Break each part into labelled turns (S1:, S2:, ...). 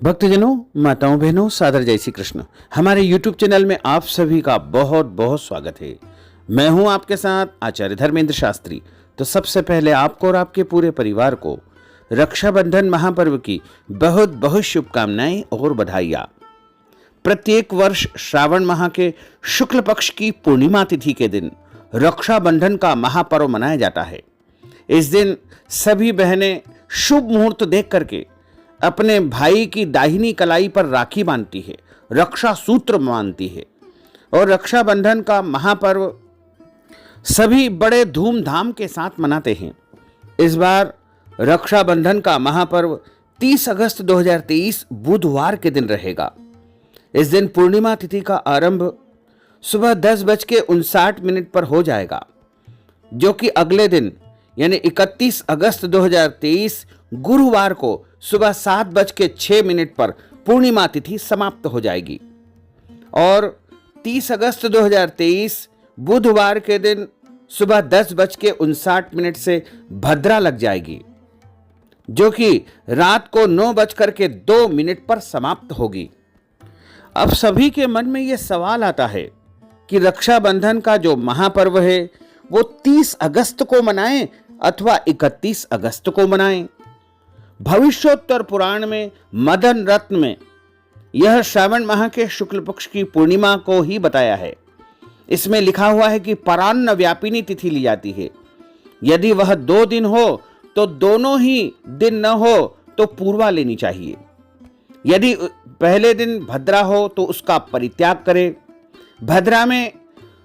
S1: भक्तजनों, माताओं, बहनों, सादर जय श्री कृष्ण। हमारे YouTube चैनल में आप सभी का बहुत बहुत स्वागत है। मैं हूं आपके साथ आचार्य धर्मेंद्र शास्त्री। तो सबसे पहले आपको और आपके पूरे परिवार को रक्षाबंधन महापर्व की बहुत बहुत शुभकामनाएं और बधाइयाँ। प्रत्येक वर्ष श्रावण माह के शुक्ल पक्ष की पूर्णिमा तिथि के दिन रक्षाबंधन का महापर्व मनाया जाता है। इस दिन सभी बहनें शुभ मुहूर्त देख करके अपने भाई की दाहिनी कलाई पर राखी बांधती है, रक्षा सूत्र मानती है। और रक्षाबंधन का महापर्व सभी बड़े धूमधाम के साथ मनाते हैं। इस बार रक्षाबंधन का महापर्व 30 अगस्त 2023 बुधवार के दिन रहेगा। इस दिन पूर्णिमा तिथि का आरंभ सुबह 10:59 पर हो जाएगा, जो कि अगले दिन यानी 31 अगस्त 2023 गुरुवार को सुबह 7:06 पर पूर्णिमा तिथि समाप्त हो जाएगी। और 30 अगस्त 2023 बुधवार के दिन सुबह 10:59 से भद्रा लग जाएगी, जो कि रात को 9:02 पर समाप्त होगी। अब सभी के मन में यह सवाल आता है कि रक्षाबंधन का जो महापर्व है वो 30 अगस्त को मनाएं अथवा 31 अगस्त को मनाएं। भविष्योत्तर पुराण में मदन रत्न में यह श्रावण माह के शुक्ल पक्ष की पूर्णिमा को ही बताया है। इसमें लिखा हुआ है कि परान्न व्यापिनी तिथि ली जाती है। यदि वह 2 दिन हो तो दोनों ही दिन न हो तो पूर्वा लेनी चाहिए। यदि पहले दिन भद्रा हो तो उसका परित्याग करें। भद्रा में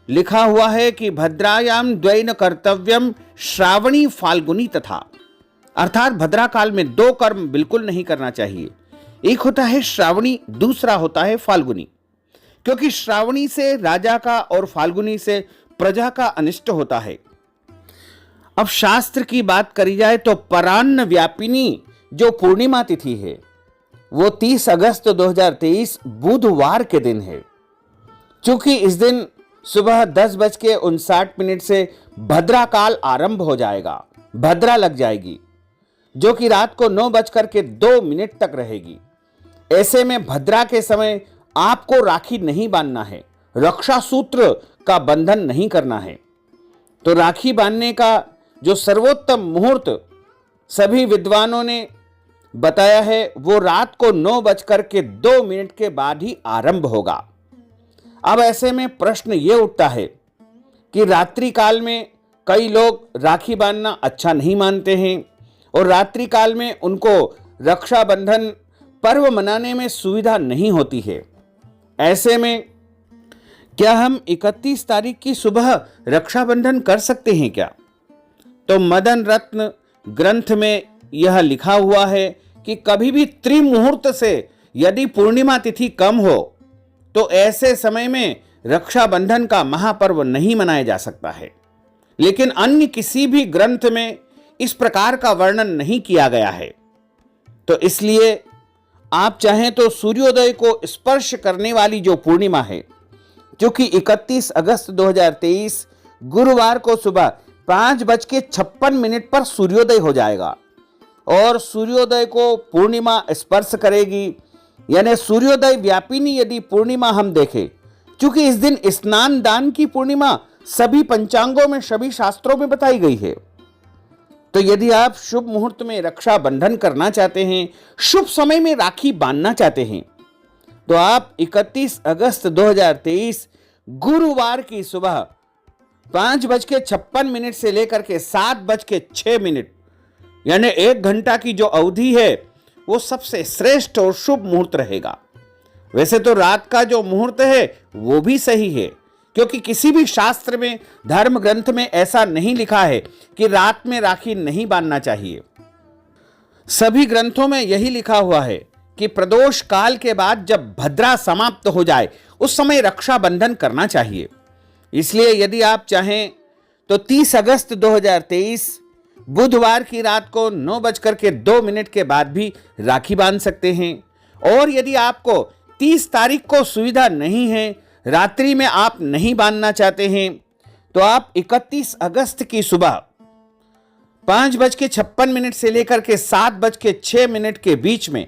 S1: लिखा हुआ है कि भद्रायाम द्वैन कर्तव्यम श्रावणी फाल्गुनी तथा, अर्थात भद्रा काल में 2 कर्म बिल्कुल नहीं करना चाहिए। एक होता है श्रावणी, दूसरा होता है फाल्गुनी, क्योंकि श्रावणी से राजा का और फाल्गुनी से प्रजा का अनिष्ट होता है। अब शास्त्र की बात करी जाए तो परान्न व्यापिनी जो पूर्णिमा तिथि है वो 30 अगस्त 2023 बुधवार के दिन है। चूंकि इस दिन सुबह 10:59 से भद्रा काल आरंभ हो जाएगा, भद्रा लग जाएगी, जो कि रात को 9:02 तक रहेगी। ऐसे में भद्रा के समय आपको राखी नहीं बांधना है, रक्षा सूत्र का बंधन नहीं करना है। तो राखी बांधने का जो सर्वोत्तम मुहूर्त सभी विद्वानों ने बताया है वो रात को 9:02 के बाद ही आरंभ होगा। अब ऐसे में प्रश्न ये उठता है कि रात्रि काल में कई लोग राखी बांधना अच्छा नहीं मानते हैं और रात्रि काल में उनको रक्षाबंधन पर्व मनाने में सुविधा नहीं होती है। ऐसे में क्या हम 31 तारीख की सुबह रक्षाबंधन कर सकते हैं क्या? तो मदन रत्न ग्रंथ में यह लिखा हुआ है कि कभी भी त्रिमुहूर्त से यदि पूर्णिमा तिथि कम हो तो ऐसे समय में रक्षाबंधन का महापर्व नहीं मनाया जा सकता है। लेकिन अन्य किसी भी ग्रंथ में इस प्रकार का वर्णन नहीं किया गया है। तो इसलिए आप चाहें तो सूर्योदय को स्पर्श करने वाली जो पूर्णिमा है, जो कि 31 अगस्त 2023 गुरुवार को सुबह 5:56 पर सूर्योदय हो जाएगा और सूर्योदय को पूर्णिमा स्पर्श करेगी, यानी सूर्योदय व्यापिनी यदि पूर्णिमा हम देखें, क्योंकि इस दिन स्नान दान की पूर्णिमा सभी पंचांगों में, सभी शास्त्रों में बताई गई है। तो यदि आप शुभ मुहूर्त में रक्षा बंधन करना चाहते हैं, शुभ समय में राखी बांधना चाहते हैं, तो आप 31 अगस्त 2023 गुरुवार की सुबह 5:56 से लेकर के 7:06 यानी 1 घंटा की जो अवधि है वो सबसे श्रेष्ठ और शुभ मुहूर्त रहेगा। वैसे तो रात का जो मुहूर्त है वो भी सही है, क्योंकि किसी भी शास्त्र में, धर्म ग्रंथ में ऐसा नहीं लिखा है कि रात में राखी नहीं बांधना चाहिए। सभी ग्रंथों में यही लिखा हुआ है कि प्रदोष काल के बाद जब भद्रा समाप्त हो जाए उस समय रक्षाबंधन करना चाहिए। इसलिए यदि आप चाहें तो 30 अगस्त 2023 बुधवार की रात को 9:02 के बाद भी राखी बांध सकते हैं। और यदि आपको 30 तारीख को सुविधा नहीं है, रात्रि में आप नहीं बांधना चाहते हैं, तो आप 31 अगस्त की सुबह 5:56 से लेकर के 7:06 के बीच में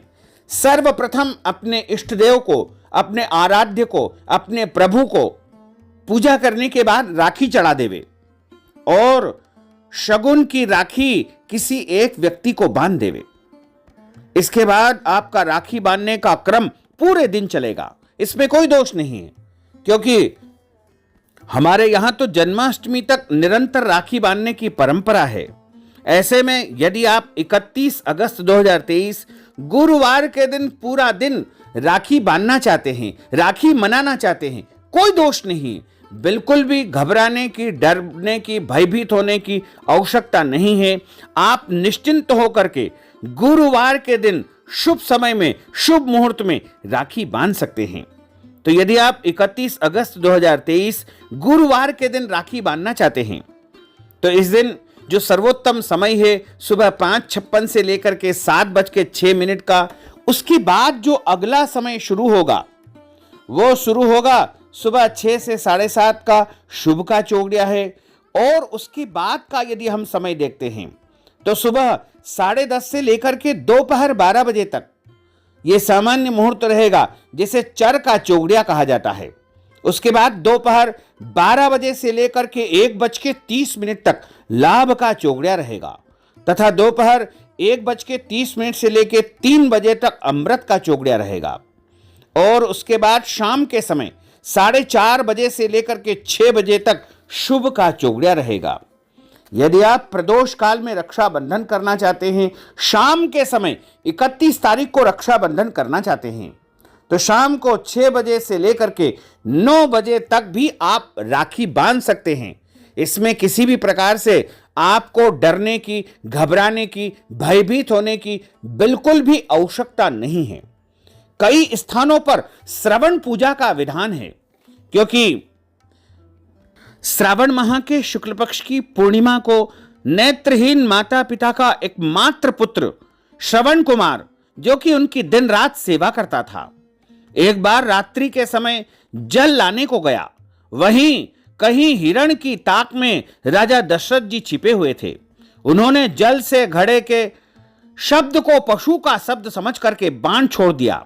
S1: सर्वप्रथम अपने इष्ट देव को, अपने आराध्य को, अपने प्रभु को पूजा करने के बाद राखी चढ़ा देवे और शगुन की राखी किसी एक व्यक्ति को बांध देवे। इसके बाद आपका राखी बांधने का क्रम पूरे दिन चलेगा, इसमें कोई दोष नहीं है, क्योंकि हमारे यहां तो जन्माष्टमी तक निरंतर राखी बांधने की परंपरा है। ऐसे में यदि आप 31 अगस्त 2023 गुरुवार के दिन पूरा दिन राखी बांधना चाहते हैं, राखी मनाना चाहते हैं, कोई दोष नहीं, बिल्कुल भी घबराने की, डरने की, भयभीत होने की आवश्यकता नहीं है। आप निश्चिंत होकर के गुरुवार के दिन शुभ समय में, शुभ मुहूर्त में राखी बांध सकते हैं। तो यदि आप 31 अगस्त 2023 गुरुवार के दिन राखी बांधना चाहते हैं तो इस दिन जो सर्वोत्तम समय है सुबह 5:56 से लेकर के 7:06 का, उसके बाद जो अगला समय शुरू होगा वो शुरू होगा सुबह 6 से 7:30 का शुभ का चौगड़िया है। और उसके बाद का यदि हम समय देखते हैं तो सुबह 10:30 से लेकर के दोपहर 12 बजे तक ये सामान्य मुहूर्त रहेगा, जिसे चर का चौगड़िया कहा जाता है। उसके बाद दोपहर 12 बजे से लेकर के 1:30 तक लाभ का चौगड़िया रहेगा तथा दोपहर 1:30 से लेकर 3 बजे तक अमृत का चौगड़िया रहेगा। और उसके बाद शाम के समय 4:30 बजे से लेकर के 6 बजे तक शुभ का चौगड़िया रहेगा। यदि आप प्रदोष काल में रक्षाबंधन करना चाहते हैं, शाम के समय 31 तारीख को रक्षाबंधन करना चाहते हैं, तो शाम को 6 बजे से लेकर के 9 बजे तक भी आप राखी बांध सकते हैं। इसमें किसी भी प्रकार से आपको डरने की, घबराने की, भयभीत होने की बिल्कुल भी आवश्यकता नहीं है। कई स्थानों पर श्रवण पूजा का विधान है, क्योंकि श्रावण माह के शुक्ल पक्ष की पूर्णिमा को नेत्रहीन माता पिता का एकमात्र पुत्र श्रवण कुमार, जो कि उनकी दिन रात सेवा करता था, एक बार रात्रि के समय जल लाने को गया। वहीं कहीं हिरण की ताक में राजा दशरथ जी छिपे हुए थे। उन्होंने जल से घड़े के शब्द को पशु का शब्द समझ करके बाण छोड़ दिया,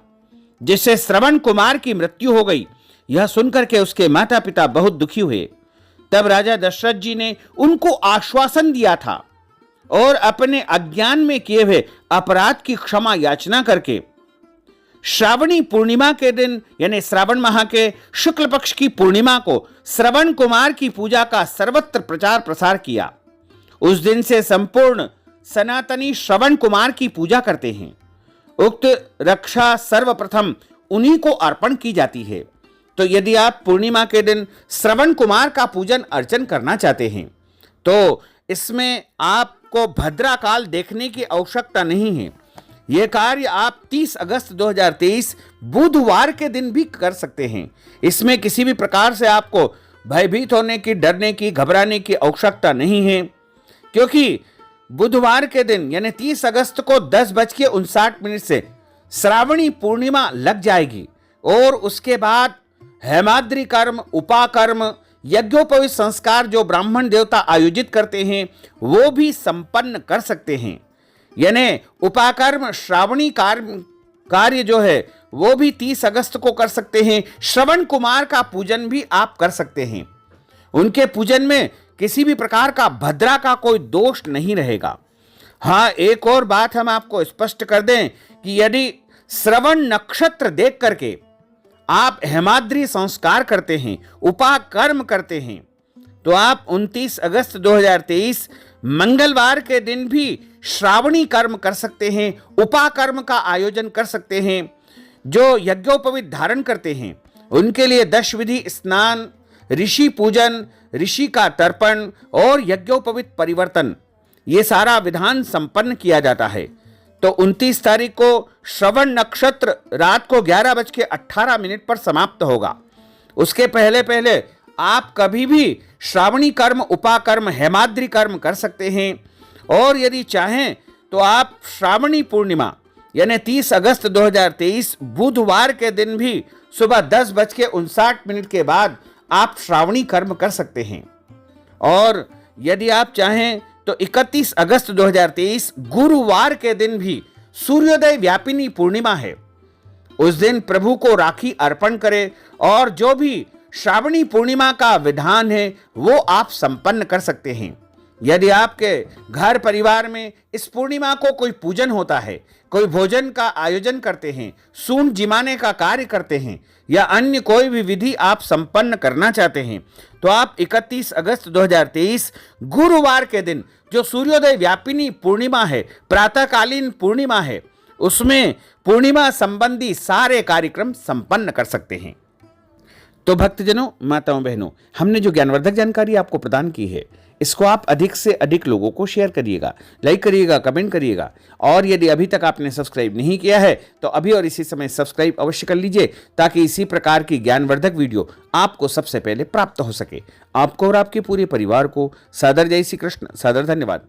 S1: जिससे श्रवण कुमार की मृत्यु हो गई। यह सुनकर के उसके माता पिता बहुत दुखी हुए। तब राजा दशरथ जी ने उनको आश्वासन दिया था और अपने अज्ञान में किए हुए अपराध की क्षमा याचना करके श्रावणी पूर्णिमा के दिन, यानी श्रावण माह के शुक्ल पक्ष की पूर्णिमा को श्रवण कुमार की पूजा का सर्वत्र प्रचार प्रसार किया। उस दिन से संपूर्ण सनातनी श्रवण कुमार की पूजा करते हैं। उक्त रक्षा सर्वप्रथम उन्हीं को अर्पण की जाती है। तो यदि आप पूर्णिमा के दिन श्रवण कुमार का पूजन अर्चन करना चाहते हैं तो इसमें आपको भद्रा काल देखने की आवश्यकता नहीं है। यह कार्य आप 30 अगस्त 2023 बुधवार के दिन भी कर सकते हैं। इसमें किसी भी प्रकार से आपको भयभीत होने की, डरने की, घबराने की आवश्यकता नहीं है, क्योंकि बुधवार के दिन यानी 30 अगस्त को 10:59 से श्रावणी पूर्णिमा लग जाएगी और उसके बाद हेमाद्रि कर्म, उपाकर्म, यज्ञोपवीत संस्कार जो ब्राह्मण देवता आयोजित करते हैं वो भी संपन्न कर सकते हैं। यानी उपाकर्म, श्रावणी कार्य जो है वो भी 30 अगस्त को कर सकते हैं। श्रवण कुमार का पूजन भी आप कर सकते हैं। उनके पूजन में किसी भी प्रकार का भद्रा का कोई दोष नहीं रहेगा। हाँ, एक और बात हम आपको स्पष्ट कर दें कि यदि श्रवण नक्षत्र देख करके आप हेमाद्रि संस्कार करते हैं, उपाकर्म करते हैं, तो आप 29 अगस्त 2023 मंगलवार के दिन भी श्रावणी कर्म कर सकते हैं, उपाकर्म का आयोजन कर सकते हैं। जो यज्ञोपवीत धारण करते हैं उनके लिए 10 विधि स्नान, ऋषि पूजन, ऋषि का तर्पण और यज्ञोपवीत परिवर्तन, ये सारा विधान संपन्न किया जाता है। तो 29 तारीख को श्रवण नक्षत्र रात को 11:18 पर समाप्त होगा। उसके पहले पहले आप कभी भी श्रावणी कर्म, उपाकर्म, हेमाद्रि कर्म कर सकते हैं। और यदि चाहें तो आप श्रावणी पूर्णिमा यानी 30 अगस्त 2023 बुधवार के दिन भी सुबह 10:59 के बाद आप श्रावणी कर्म कर सकते हैं। और यदि आप चाहें तो 31 अगस्त 2023 गुरुवार के दिन भी सूर्योदय व्यापिनी पूर्णिमा है। उस दिन प्रभु को राखी अर्पण करें और जो भी श्रावणी पूर्णिमा का विधान है वो आप संपन्न कर सकते हैं। यदि आपके घर परिवार में इस पूर्णिमा को कोई पूजन होता है, कोई भोजन का आयोजन करते हैं, सूंड जिमाने का कार्य करते हैं या अन्य कोई भी विधि आप संपन्न करना चाहते हैं, तो आप 31 अगस्त 2023 गुरुवार के दिन जो सूर्योदय व्यापिनी पूर्णिमा है, प्रातःकालीन पूर्णिमा है, उसमें पूर्णिमा संबंधी सारे कार्यक्रम संपन्न कर सकते हैं। तो भक्तजनों, माताओं, बहनों, हमने जो ज्ञानवर्धक जानकारी आपको प्रदान की है, इसको आप अधिक से अधिक लोगों को शेयर करिएगा, लाइक करिएगा, कमेंट करिएगा। और यदि अभी तक आपने सब्सक्राइब नहीं किया है तो अभी और इसी समय सब्सक्राइब अवश्य कर लीजिए, ताकि इसी प्रकार की ज्ञानवर्धक वीडियो आपको सबसे पहले प्राप्त हो सके। आपको और आपके पूरे परिवार को सादर जय श्री कृष्ण, सादर धन्यवाद।